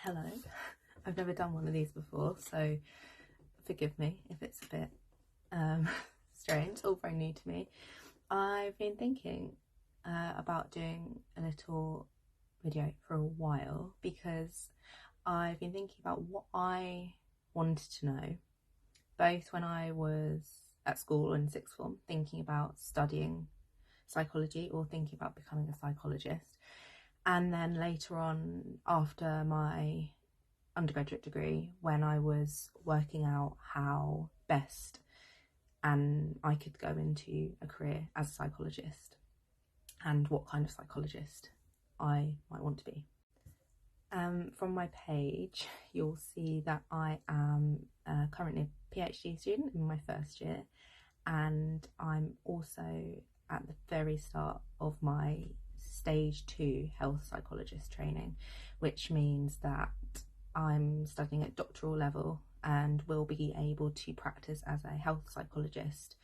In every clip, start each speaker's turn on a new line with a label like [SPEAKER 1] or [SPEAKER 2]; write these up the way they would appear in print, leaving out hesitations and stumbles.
[SPEAKER 1] Hello, I've never done one of these before, so forgive me if it's a bit strange. It's all very new to me. I've been thinking about doing a little video for a while because I've been thinking about what I wanted to know, both when I was at school in sixth form, thinking about studying psychology or thinking about becoming a psychologist, and then later on after my undergraduate degree when I was working out how best and I could go into a career as a psychologist and what kind of psychologist I might want to be. From my page you'll see that I am currently a PhD student in my first year, and I'm also at the very start of my Stage 2 health psychologist training, which means that I'm studying at doctoral level and will be able to practice as a health psychologist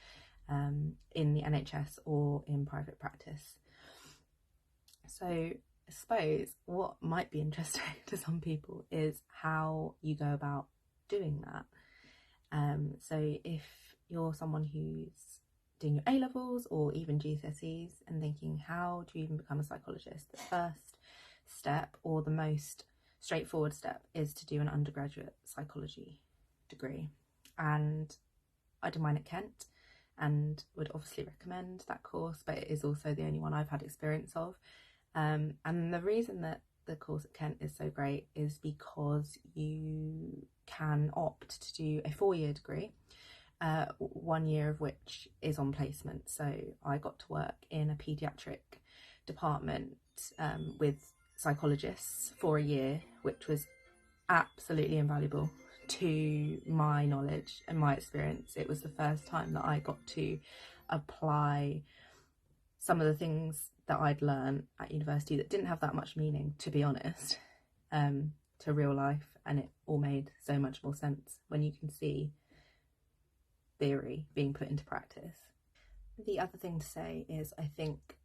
[SPEAKER 1] in the NHS or in private practice. So I suppose what might be interesting to some people is how you go about doing that. So if you're someone who's doing your A-levels or even GCSEs and thinking, how do you even become a psychologist? The first step, or the most straightforward step, is to do an undergraduate psychology degree. And I did mine at Kent and would obviously recommend that course, but it is also the only one I've had experience of. And the reason that the course at Kent is so great is because you can opt to do a 4-year degree, 1 year of which is on placement. So I got to work in a paediatric department with psychologists for a year, which was absolutely invaluable to my knowledge and my experience. It was the first time that I got to apply some of the things that I'd learned at university that didn't have that much meaning, to be honest, to real life, and it all made so much more sense when you can see theory being put into practice. The other thing to say is, I think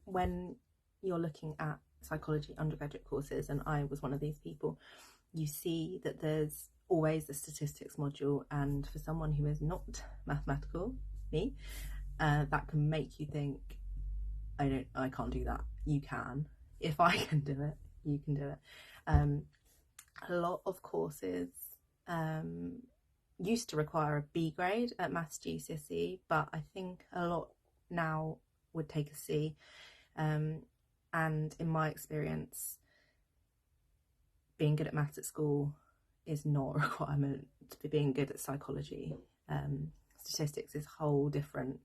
[SPEAKER 1] when you're looking at psychology undergraduate courses, and I was one of these people, you see that there's always the statistics module, and for someone who is not mathematical, me, that can make you think, I can't do that. You can. If I can do it, you can do it. A lot of courses used to require a B grade at Maths GCSE, but I think a lot now would take a C. And in my experience, being good at maths at school is not a requirement to be being good at psychology. Statistics is a whole different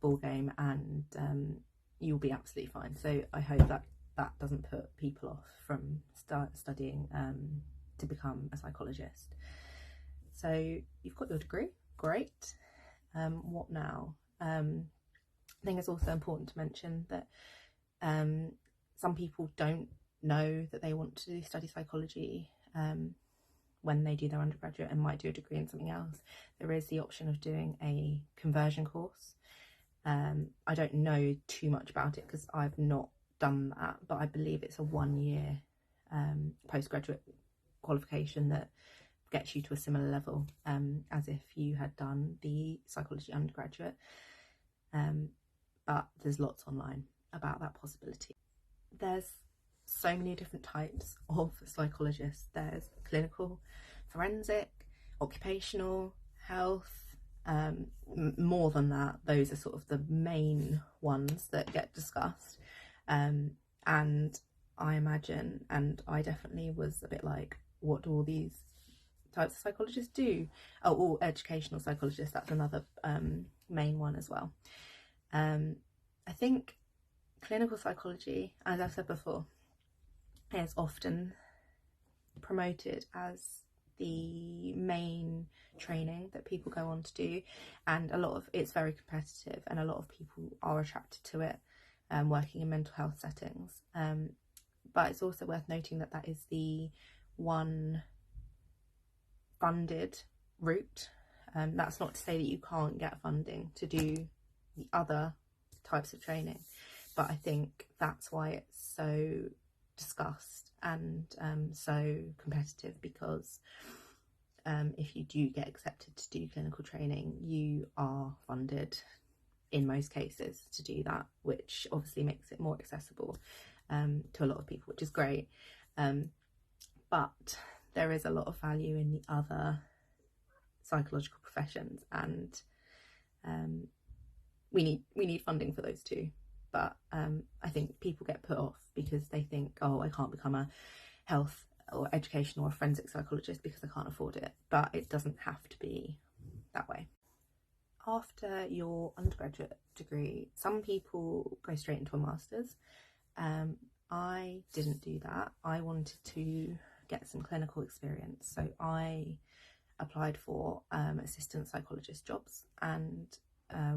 [SPEAKER 1] ballgame, and you'll be absolutely fine. So I hope that that doesn't put people off from studying to become a psychologist. So you've got your degree, great. What now? I think it's also important to mention that some people don't know that they want to study psychology when they do their undergraduate and might do a degree in something else. There is the option of doing a conversion course. I don't know too much about it because I've not done that, but I believe it's a 1-year postgraduate qualification that gets you to a similar level as if you had done the psychology undergraduate, but there's lots online about that possibility. There's so many different types of psychologists. There's clinical, forensic, occupational, health. More than that, those are sort of the main ones that get discussed, and I imagine, and I definitely was a bit like, what do all these types of psychologists do? Oh, or educational psychologists, that's another main one as well. I think clinical psychology, as I've said before, is often promoted as the main training that people go on to do, and a lot of it's very competitive, and a lot of people are attracted to it, working in mental health settings. But it's also worth noting that that is the one funded route. That's not to say that you can't get funding to do the other types of training, but I think that's why it's so discussed and so competitive, because if you do get accepted to do clinical training, you are funded in most cases to do that, which obviously makes it more accessible to a lot of people, which is great. But there is a lot of value in the other psychological professions, and we need funding for those too. But I think people get put off because they think, oh, I can't become a health or education or a forensic psychologist because I can't afford it. But it doesn't have to be that way. After your undergraduate degree, some people go straight into a master's. I didn't do that. I wanted to get some clinical experience, so I applied for assistant psychologist jobs and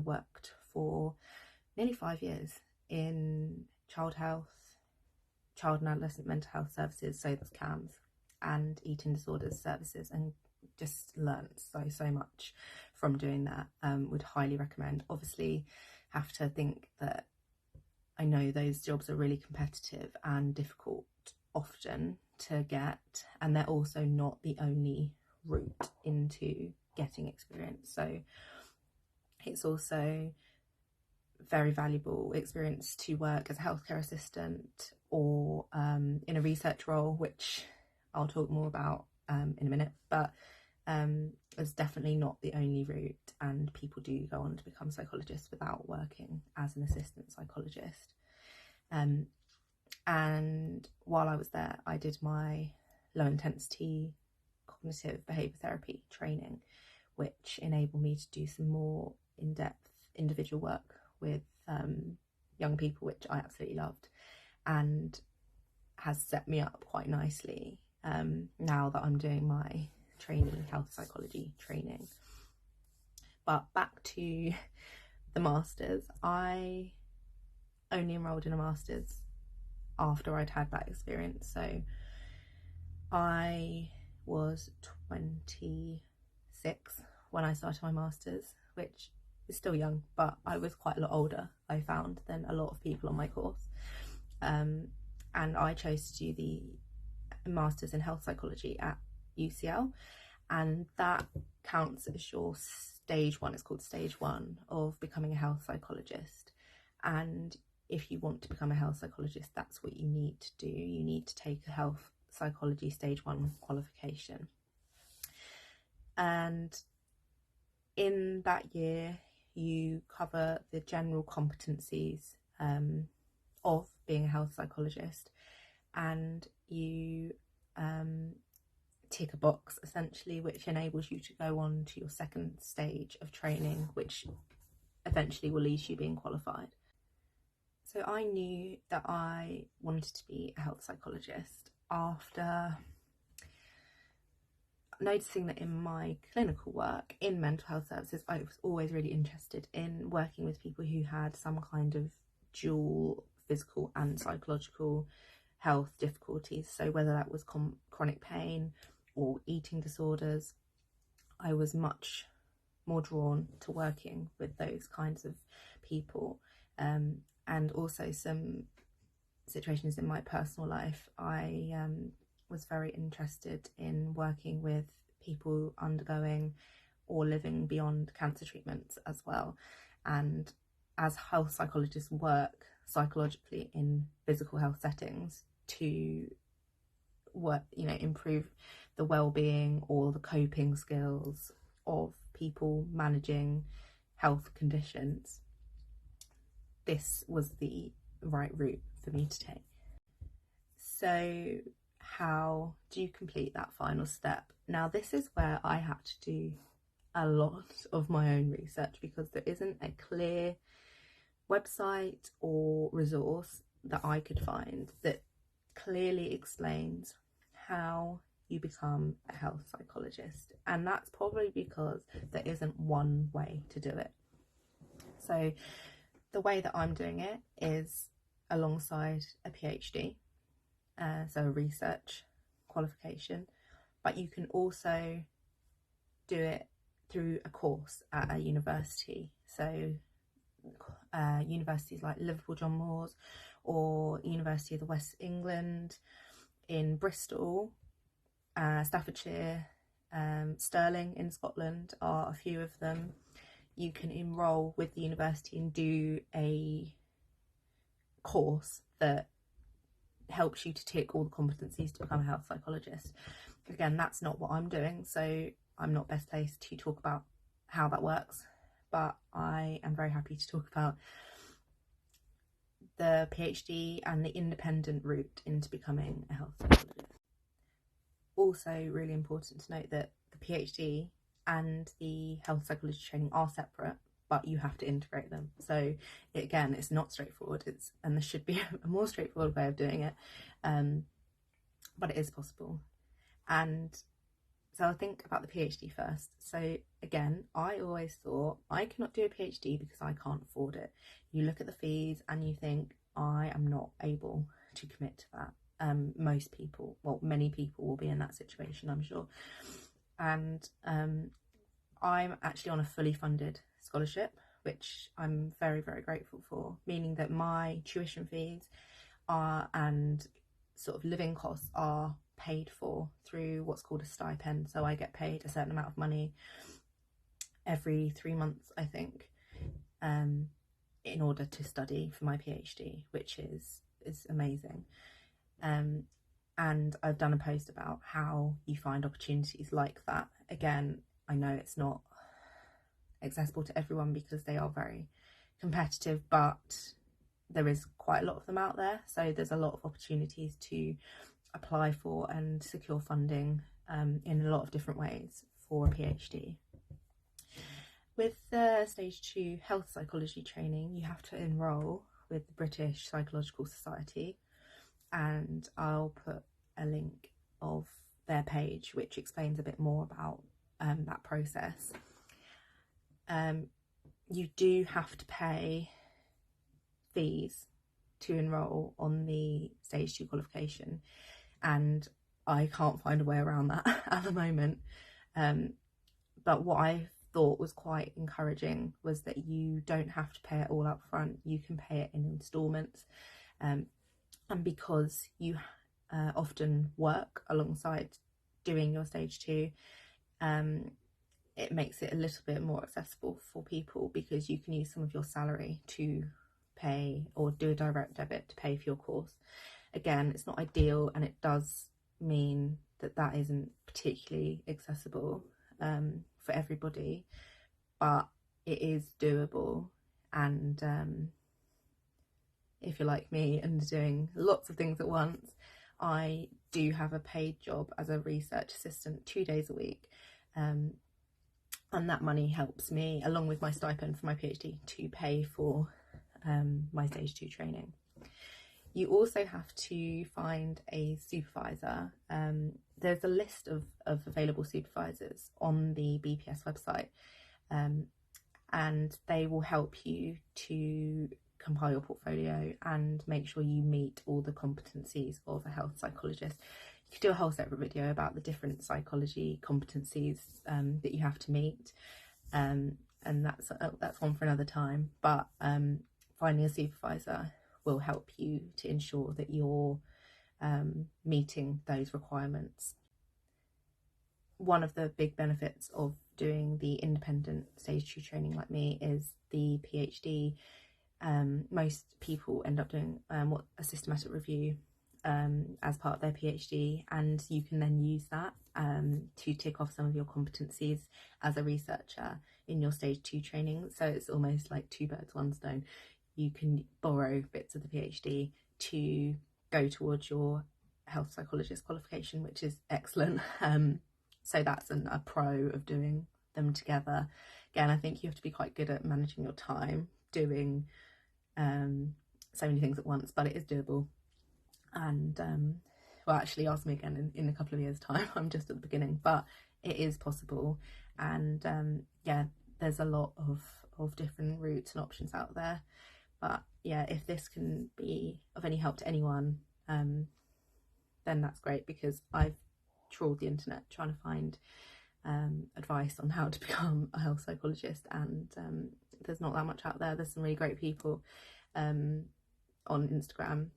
[SPEAKER 1] worked for nearly 5 years in child health, child and adolescent mental health services, so that's CAMS, and eating disorders services, and just learned so much from doing that. Would highly recommend. Obviously have to think that I know those jobs are really competitive and difficult often to get, and they're also not the only route into getting experience. So it's also very valuable experience to work as a healthcare assistant or in a research role, which I'll talk more about in a minute, but it's definitely not the only route, and people do go on to become psychologists without working as an assistant psychologist. And while I was there, I did my low intensity cognitive behaviour therapy training, which enabled me to do some more in-depth individual work with young people, which I absolutely loved, and has set me up quite nicely now that I'm doing my trainee health psychology training. But back to the masters, I only enrolled in a masters after I'd had that experience. So I was 26 when I started my masters, which is still young, but I was quite a lot older, I found, than a lot of people on my course. And I chose to do the masters in health psychology at UCL, and that counts as your stage one. It's called stage one of becoming a health psychologist. And if you want to become a health psychologist, that's what you need to do. You need to take a health psychology stage one qualification. And in that year, you cover the general competencies of being a health psychologist, and you tick a box essentially, which enables you to go on to your second stage of training, which eventually will lead to you being qualified. So I knew that I wanted to be a health psychologist after noticing that in my clinical work in mental health services, I was always really interested in working with people who had some kind of dual physical and psychological health difficulties. So whether that was chronic pain or eating disorders, I was much more drawn to working with those kinds of people. And also some situations in my personal life, I was very interested in working with people undergoing or living beyond cancer treatments as well. And as health psychologists work psychologically in physical health settings to work, improve the well-being or the coping skills of people managing health conditions, this was the right route for me to take. So how do you complete that final step? Now, this is where I had to do a lot of my own research, because there isn't a clear website or resource that I could find that clearly explains how you become a health psychologist. And that's probably because there isn't one way to do it. So the way that I'm doing it is alongside a PhD, so a research qualification, but you can also do it through a course at a university. So universities like Liverpool John Moores or University of the West England in Bristol, Staffordshire, Stirling in Scotland are a few of them. You can enrol with the university and do a course that helps you to tick all the competencies to become a health psychologist. Again, that's not what I'm doing, so I'm not best placed to talk about how that works, but I am very happy to talk about the PhD and the independent route into becoming a health psychologist. Also really important to note that the PhD and the health psychology training are separate, but you have to integrate them. So again, it's not straightforward, and there should be a more straightforward way of doing it, but it is possible. And so I'll think about the PhD first. So again, I always thought I cannot do a PhD because I can't afford it. You look at the fees and you think, I am not able to commit to that. Most people, well, many people will be in that situation, I'm sure. And I'm actually on a fully funded scholarship, which I'm very, very grateful for, meaning that my tuition fees and sort of living costs are paid for through what's called a stipend. So I get paid a certain amount of money every 3 months, I think, in order to study for my PhD, which is amazing. And I've done a post about how you find opportunities like that. Again, I know it's not accessible to everyone because they are very competitive, but there is quite a lot of them out there. So there's a lot of opportunities to apply for and secure funding in a lot of different ways for a PhD. With the Stage 2 health psychology training, you have to enrol with the British Psychological Society, and I'll put a link of their page which explains a bit more about that process. You do have to pay fees to enrol on the Stage 2 qualification, and I can't find a way around that at the moment. But what I thought was quite encouraging was that you don't have to pay it all up front. You can pay it in instalments, and because you often work alongside doing your Stage 2, it makes it a little bit more accessible for people, because you can use some of your salary to pay, or do a direct debit to pay for your course. Again, it's not ideal, and it does mean that that isn't particularly accessible for everybody, but it is doable. And if you're like me and doing lots of things at once, I do have a paid job as a research assistant 2 days a week, and that money helps me, along with my stipend for my PhD, to pay for my Stage 2 training. You also have to find a supervisor. There's a list of available supervisors on the BPS website, and they will help you to compile your portfolio and make sure you meet all the competencies of a health psychologist. You could do a whole separate video about the different psychology competencies that you have to meet, and that's one for another time. But finding a supervisor will help you to ensure that you're meeting those requirements. One of the big benefits of doing the independent Stage 2 training like me is the PhD. Most people end up doing a systematic review as part of their PhD, and you can then use that to tick off some of your competencies as a researcher in your Stage 2 training. So it's almost like 2 birds, 1 stone. You can borrow bits of the PhD to go towards your health psychologist qualification, which is excellent. So that's a pro of doing them together. Again, I think you have to be quite good at managing your time doing so many things at once, but it is doable. And well, actually ask me again in a couple of years' time. I'm just at the beginning, but it is possible. And yeah, there's a lot of different routes and options out there. But yeah, if this can be of any help to anyone, then that's great, because I've trawled the internet trying to find advice on how to become a health psychologist, and there's not that much out there. There's some really great people on Instagram,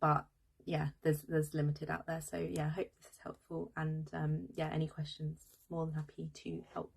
[SPEAKER 1] but yeah, there's limited out there. So yeah, I hope this is helpful, and yeah, any questions, more than happy to help.